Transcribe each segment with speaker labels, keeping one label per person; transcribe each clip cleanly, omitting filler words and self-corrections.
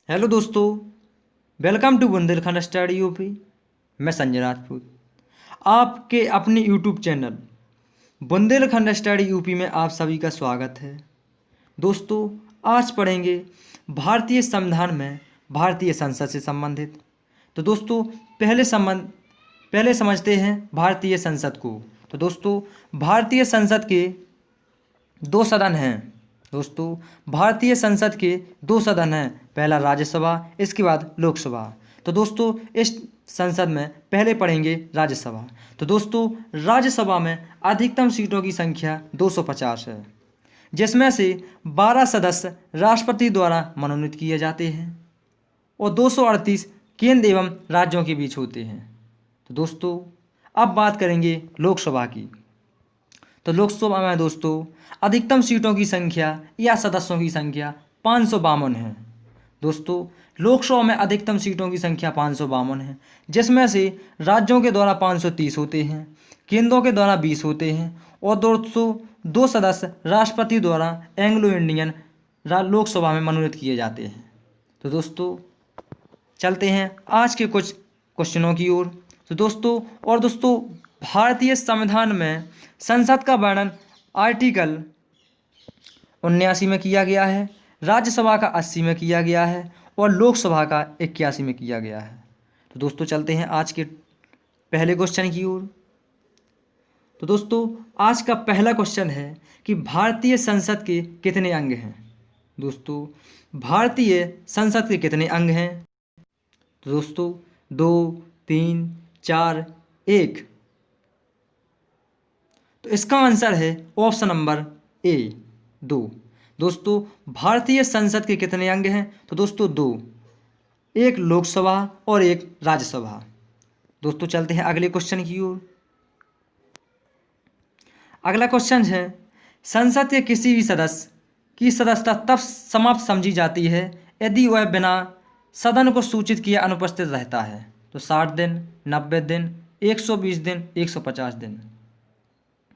Speaker 1: Hello दोस्तों, welcome to Bundelkhand study UP. मैं संजय राजपूत आपके अपने YouTube channel Bundelkhand study UP में आप सभी का स्वागत है। दोस्तों, आज पढ़ेंगे भारतीय संविधान में भारतीय संसद से संबंधित। तो दोस्तों, पहले समझते हैं भारतीय संसद को। तो दोस्तों, भारतीय संसद के दो सदन हैं। दोस्तों, भारतीय संसद के दो सदन हैं, पहला राज्यसभा, इसके बाद लोकसभा। तो दोस्तों, इस संसद में पहले पढ़ेंगे राज्यसभा। तो दोस्तों, राज्यसभा में अधिकतम सीटों की संख्या 250 है, जिसमें से 12 सदस्य राष्ट्रपति द्वारा मनोनीत किए जाते हैं और 238 केंद्र एवं राज्यों के बीच होते हैं। तो दोस्तों, अब बात करेंगे लोकसभा की। तो लोकसभा में दोस्तों अधिकतम सीटों की संख्या या सदस्यों की संख्या 552 है। दोस्तों, लोकसभा में अधिकतम सीटों की संख्या 552 है, जिसमें से राज्यों के द्वारा 530 होते हैं, केंद्रों के द्वारा 20 होते हैं और 202 सदस्य राष्ट्रपति द्वारा एंग्लो इंडियन लोकसभा में मनोनीत किए जाते हैं। तो दोस्तों, चलते हैं आज के कुछ क्वेश्चनों की ओर। तो दोस्तों, भारतीय संविधान में संसद का वर्णन आर्टिकल 79 में किया गया है, राज्यसभा का 80 में किया गया है और लोकसभा का 81 में किया गया है। तो दोस्तों, चलते हैं आज के पहले क्वेश्चन की ओर। तो दोस्तों, आज का पहला क्वेश्चन है कि भारतीय संसद के कितने अंग हैं। दोस्तों, भारतीय संसद के कितने अंग हैं? तो दोस्तों, 2, 3, 4, 1। तो इसका आंसर है ऑप्शन नंबर ए, 2। दोस्तों, भारतीय संसद के कितने अंग हैं? तो दोस्तों 2, एक लोकसभा और एक राज्यसभा। दोस्तों, चलते हैं अगले क्वेश्चन की ओर। अगला क्वेश्चन है, संसद के किसी भी सदस्य की सदस्यता तब समाप्त समझी जाती है यदि वह बिना सदन को सूचित किए अनुपस्थित रहता है। तो 60 दिन, 90 दिन, 120 दिन, 150 दिन।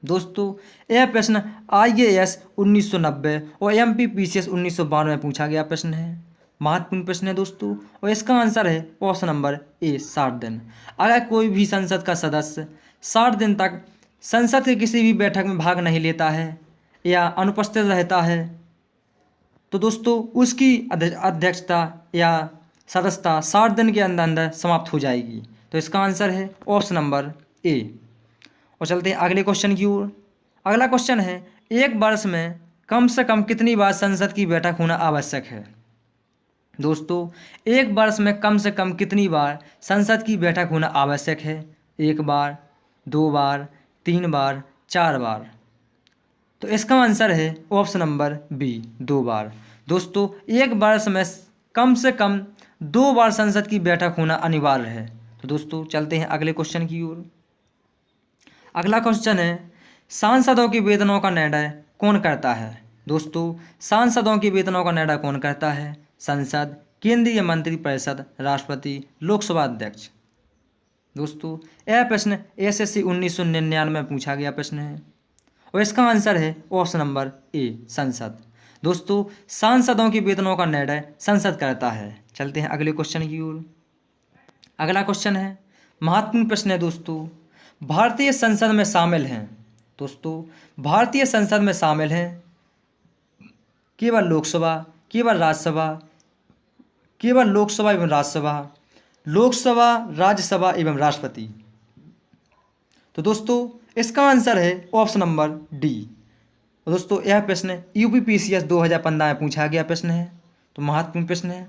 Speaker 1: दोस्तों, यह प्रश्न IAS 1990 और MPPCS 1992 में पूछा गया प्रश्न है। महत्वपूर्ण प्रश्न है दोस्तों, और इसका आंसर है ऑप्शन नंबर ए, 60 दिन। अगर कोई भी संसद का सदस्य 60 दिन तक संसद के किसी भी बैठक में भाग नहीं लेता है या अनुपस्थित रहता है, तो दोस्तों उसकी अध्यक्षता या सदस्यता 60 दिन के अंदर अंदर समाप्त हो जाएगी। तो इसका आंसर है ऑप्शन नंबर ए। और चलते हैं अगले क्वेश्चन की ओर। अगला क्वेश्चन है, एक वर्ष में कम से कम कितनी बार संसद की बैठक होना आवश्यक है। दोस्तों, एक वर्ष में कम से कम कितनी बार संसद की बैठक होना आवश्यक है? 1 बार, 2 बार, 3 बार, 4 बार। तो इसका आंसर है ऑप्शन नंबर बी, 2 बार। दोस्तों, एक वर्ष में कम से कम 2 बार संसद की बैठक होना अनिवार्य है। तो दोस्तों, चलते हैं अगले क्वेश्चन की ओर। अगला क्वेश्चन है, सांसदों के वेतनों का निर्णय कौन करता है। दोस्तों, सांसदों के वेतनों का निर्णय कौन करता है? संसद, केंद्रीय मंत्रिपरिषद, राष्ट्रपति, लोकसभा अध्यक्ष। दोस्तों, यह प्रश्न SSC 1999 में पूछा गया प्रश्न है और इसका आंसर है ऑप्शन नंबर ए, संसद। दोस्तों, सांसदों के वेतनों का निर्णय संसद करता है। चलते हैं अगले क्वेश्चन की ओर। अगला क्वेश्चन है, महत्वपूर्ण प्रश्न है दोस्तों, भारतीय संसद में शामिल हैं। दोस्तों, भारतीय संसद में शामिल हैं केवल लोकसभा, केवल राज्यसभा, केवल लोकसभा एवं राज्यसभा, लोकसभा, राज्यसभा एवं राष्ट्रपति। तो दोस्तों, इसका आंसर है ऑप्शन नंबर डी। दोस्तों, यह प्रश्न UPPCS 2015 में पूछा गया प्रश्न है, तो महत्वपूर्ण प्रश्न है।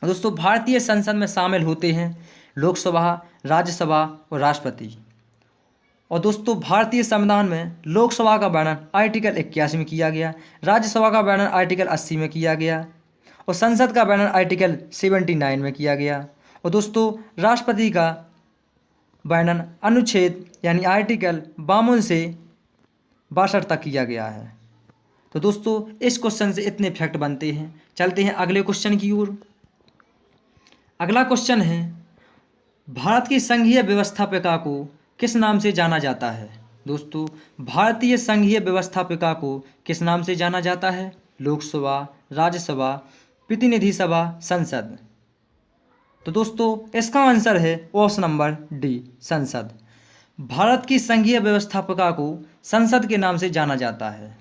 Speaker 1: दोस्तों, भारतीय संसद में शामिल होते हैं लोकसभा, राज्यसभा और राष्ट्रपति। और दोस्तों, भारतीय संविधान में लोकसभा का वर्णन आर्टिकल 81 में किया गया, राज्यसभा का वर्णन आर्टिकल 80 में किया गया और संसद का वर्णन आर्टिकल 79 में किया गया। और दोस्तों, राष्ट्रपति का वर्णन अनुच्छेद यानी आर्टिकल 52 से 62 तक किया गया है। तो दोस्तों, इस क्वेश्चन से इतने फैक्ट बनते हैं। चलते हैं अगले क्वेश्चन की ओर। अगला क्वेश्चन है, भारत की संघीय व्यवस्थापिका को किस नाम से जाना जाता है। दोस्तों, भारतीय संघीय व्यवस्थापिका को किस नाम से जाना जाता है? लोकसभा, राज्यसभा, प्रतिनिधि सभा, संसद। तो दोस्तों इसका आंसर है ऑप्शन नंबर डी, संसद। भारत की संघीय व्यवस्थापिका को संसद के नाम से जाना जाता है।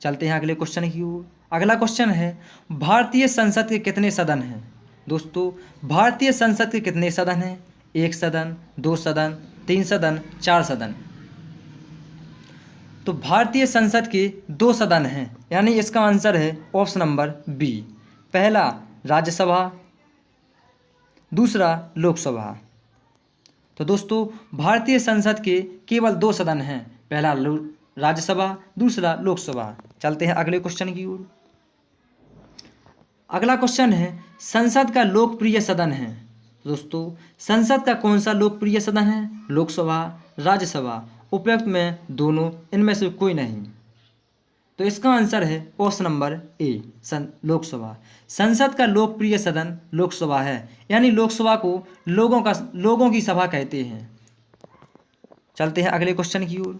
Speaker 1: चलते हैं अगले क्वेश्चन की ओर। अगला क्वेश्चन है, भारतीय संसद के कितने सदन हैं? दोस्तों भारतीय संसद के कितने सदन हैं? 1 सदन, 2 सदन, 3 सदन, 4 सदन। तो भारतीय संसद के 2 सदन हैं, यानी इसका आंसर है ऑप्शन नंबर बी। पहला राज्यसभा, दूसरा लोकसभा। तो दोस्तों भारतीय संसद के केवल 2 सदन हैं, पहला राज्यसभा, दूसरा लोकसभा। चलते हैं अगले क्वेश्चन की ओर। अगला क्वेश्चन है, संसद का लोकप्रिय सदन है। दोस्तों संसद का कौन सा लोकप्रिय सदन है? लोकसभा, राज्यसभा, उपयुक्त में दोनों, इनमें से कोई नहीं। तो इसका आंसर है ऑप्शन नंबर ए, लोकसभा। संसद का लोकप्रिय सदन लोकसभा है, यानी लोकसभा को लोगों की सभा कहते हैं। चलते हैं अगले क्वेश्चन की ओर।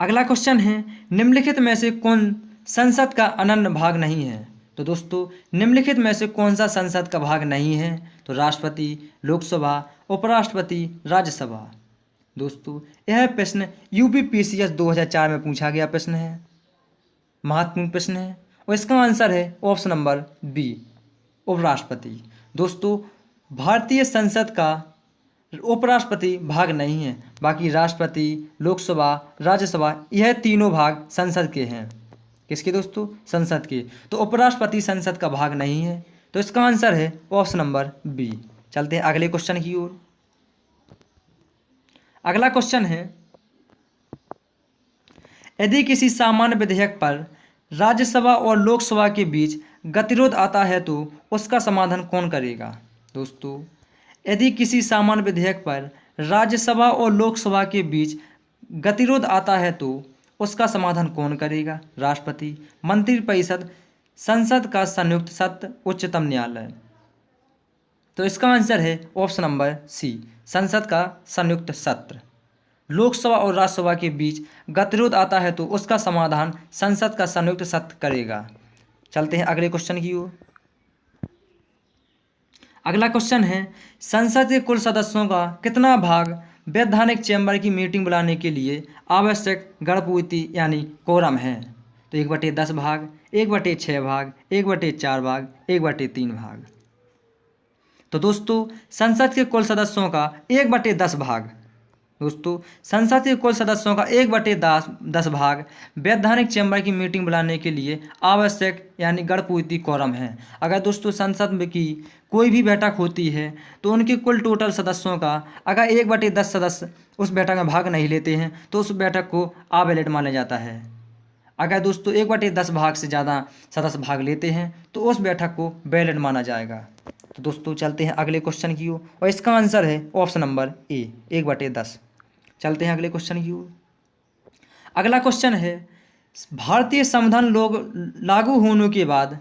Speaker 1: अगला क्वेश्चन है, निम्नलिखित में से कौन संसद का अनन्य भाग नहीं है? तो दोस्तों निम्नलिखित में से कौन सा संसद का भाग नहीं है? तो राष्ट्रपति, लोकसभा, उपराष्ट्रपति, राज्यसभा। दोस्तों यह प्रश्न यूपीपीसीएस 2004 में पूछा गया प्रश्न है, महत्वपूर्ण प्रश्न है, और इसका आंसर है ऑप्शन नंबर बी, उपराष्ट्रपति। दोस्तों भारतीय संसद का उपराष्ट्रपति भाग नहीं है, बाकी राष्ट्रपति, लोकसभा, राज्यसभा यह तीनों भाग संसद के हैं। किसके दोस्तों? संसद के। तो उपराष्ट्रपति संसद का भाग नहीं है, तो इसका आंसर है ऑप्शन नंबर बी। चलते हैं अगले क्वेश्चन की ओर। अगला क्वेश्चन है, यदि किसी सामान्य विधेयक पर राज्यसभा और लोकसभा के बीच गतिरोध आता है तो उसका समाधान कौन करेगा? दोस्तों यदि किसी सामान्य विधेयक पर राज्यसभा और लोकसभा के बीच गतिरोध आता है तो उसका समाधान कौन करेगा? राष्ट्रपति, मंत्रिपरिषद, संसद का संयुक्त सत्र, उच्चतम न्यायालय। तो इसका आंसर है ऑप्शन नंबर सी, संसद का संयुक्त सत्र। लोकसभा और राज्यसभा के बीच गतिरोध आता है तो उसका समाधान संसद का संयुक्त सत्र करेगा। चलते हैं अगले क्वेश्चन की ओर। अगला क्वेश्चन है, संसद के कुल सदस्यों का कितना भाग वैधानिक चैम्बर की मीटिंग बुलाने के लिए आवश्यक गणपूर्ति यानी कोरम है? तो 1/10 भाग, 1/6 भाग, 1/4 भाग, 1/3 भाग। तो दोस्तों संसद के कुल सदस्यों का 1/10 भाग, दोस्तों संसद के कुल सदस्यों का 1/10 भाग वैधानिक चैम्बर की मीटिंग बुलाने के लिए आवश्यक यानी गणपूर्ति कोरम है। अगर दोस्तों संसद में की कोई भी बैठक होती है तो उनके कुल टोटल सदस्यों का अगर 1/10 सदस्य उस बैठक में भाग नहीं लेते हैं तो उस बैठक को अवैलिड माना जाता है। अगर दोस्तों 1/10 भाग से ज़्यादा सदस्य भाग लेते हैं तो उस बैठक को वैलिड माना जाएगा। तो दोस्तों चलते हैं अगले क्वेश्चन की ओर, और इसका आंसर है ऑप्शन नंबर ए, 1/10। चलते हैं अगले क्वेश्चन की ओर। अगला क्वेश्चन है, भारतीय संविधान लागू होने के बाद,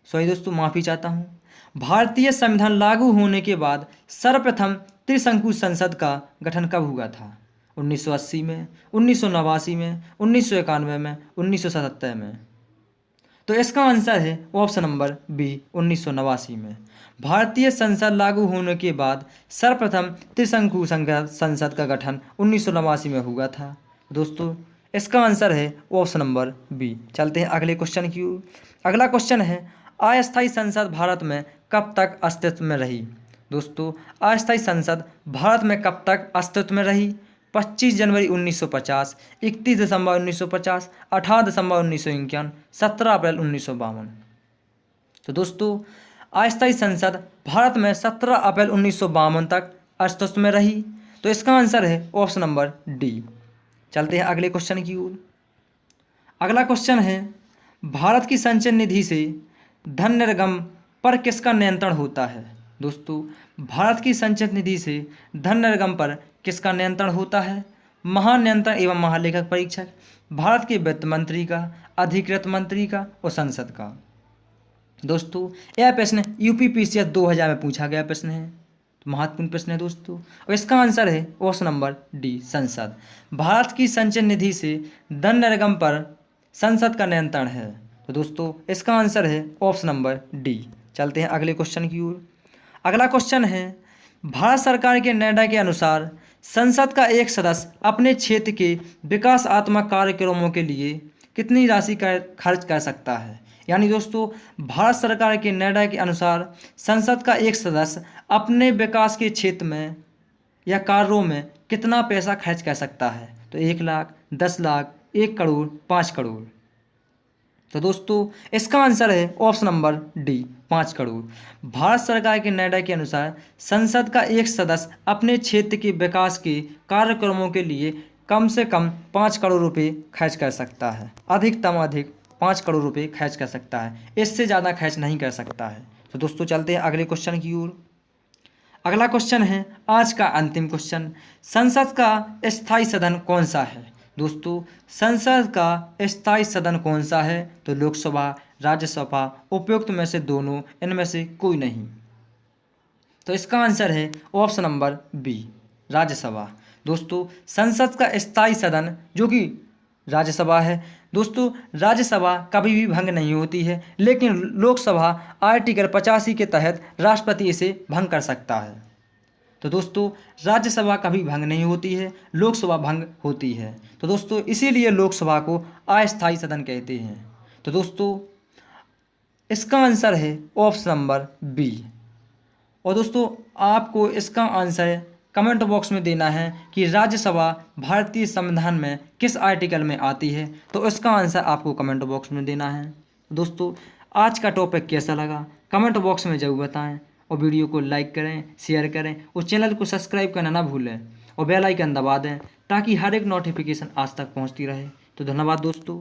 Speaker 1: सॉरी दोस्तों माफ़ी चाहता हूँ, भारतीय संविधान लागू होने के बाद सर्वप्रथम त्रिशंकु संसद का गठन कब हुआ था? 1980 में, 1989 में, 1991 में, 1977 में। तो इसका आंसर है ऑप्शन नंबर बी, 1989 में। भारतीय संसद लागू होने के बाद सर्वप्रथम त्रिशंकु संसद का गठन 1989 में हुआ था। दोस्तों इसका आंसर है ऑप्शन नंबर बी। चलते हैं अगले क्वेश्चन की ओर। अगला क्वेश्चन है, अस्थायी संसद भारत में कब तक अस्तित्व में रही? दोस्तों अस्थायी संसद भारत में कब तक अस्तित्व में रही? 25 जनवरी 1950, 31 दिसंबर 1950, 18 दिसंबर 1951, 17 अप्रैल 1952। तो दोस्तों अस्थायी संसद भारत में 17 अप्रैल 1952 तक अस्तित्व में रही। तो इसका आंसर है ऑप्शन नंबर डी। चलते हैं अगले क्वेश्चन की ओर। अगला क्वेश्चन है, भारत की संचय निधि से धन निर्गम पर किसका नियंत्रण होता है? दोस्तों भारत की संचय निधि से धन निर्गम पर किसका नियंत्रण होता है? महानियंत्रक एवं महालेखक परीक्षक, भारत के वित्त मंत्री का, अधिकृत मंत्री का और संसद का। दोस्तों यह प्रश्न यूपीपीसीएस 2000 में पूछा गया प्रश्न है, तो महत्वपूर्ण प्रश्न है दोस्तों, और इसका आंसर है ऑप्शन नंबर डी, संसद। भारत की संचय निधि से धन निर्गम पर संसद का नियंत्रण है। तो दोस्तों इसका आंसर है ऑप्शन नंबर डी। चलते हैं अगले क्वेश्चन की ओर। अगला क्वेश्चन है, भारत सरकार के निर्णय के अनुसार संसद का एक सदस्य अपने क्षेत्र के विकासात्मक कार्यक्रमों के लिए कितनी राशि का खर्च कर सकता है। यानी दोस्तों भारत सरकार के निर्णय के अनुसार संसद का एक सदस्य अपने विकास के क्षेत्र में या कार्यों में कितना पैसा खर्च कर सकता है। तो 1 लाख, 10 लाख, 1 करोड़, 5 करोड़। तो दोस्तों इसका आंसर है option number D, 5 crore. Bharat सरकार के निर्णय के अनुसार संसद का एक सदस्य अपने क्षेत्र के विकास के कार्यक्रमों के लिए कम से कम 5 करोड़ रुपए खर्च कर सकता है। अधिकतम अधिक 5 करोड़ रुपए खर्च कर सकता है, इससे ज़्यादा खर्च नहीं कर सकता है। तो दोस्तों चलते हैं अगले क्वेश्चन की ओर। अगला क्वेश्चन है आज का अंतिम क्वेश्चन, संसद का स्थायी सदन कौन सा है। दोस्तों संसद का स्थायी सदन कौन सा है। तो लोकसभा, राज्यसभा, उपयुक्त में से दोनों, इनमें से कोई नहीं। तो इसका आंसर है ऑप्शन नंबर बी, राज्यसभा। दोस्तों संसद का स्थायी सदन जो कि राज्यसभा है। दोस्तों राज्यसभा कभी भी भंग नहीं होती है, लेकिन लोकसभा आर्टिकल 85 के तहत राष्ट्रपति इसे भंग कर सकता है। तो दोस्तों राज्यसभा कभी भंग नहीं होती है, लोकसभा भंग होती है। तो दोस्तों इसीलिए लोकसभा को अस्थायी सदन कहते हैं। तो दोस्तों इसका आंसर है ऑप्शन नंबर बी। और दोस्तों आपको इसका आंसर कमेंट बॉक्स में देना है कि राज्यसभा भारतीय संविधान में किस आर्टिकल में आती है। तो इसका आंसर आपको कमेंट बॉक्स में देना है। दोस्तों आज का टॉपिक कैसा लगा कमेंट बॉक्स में ज़रूर बताएं, और वीडियो को लाइक करें, शेयर करें, और चैनल को सब्सक्राइब करना ना भूलें, और बेल आइकन दबा दें ताकि हर एक नोटिफिकेशन आज तक पहुंचती रहे। तो धन्यवाद दोस्तों।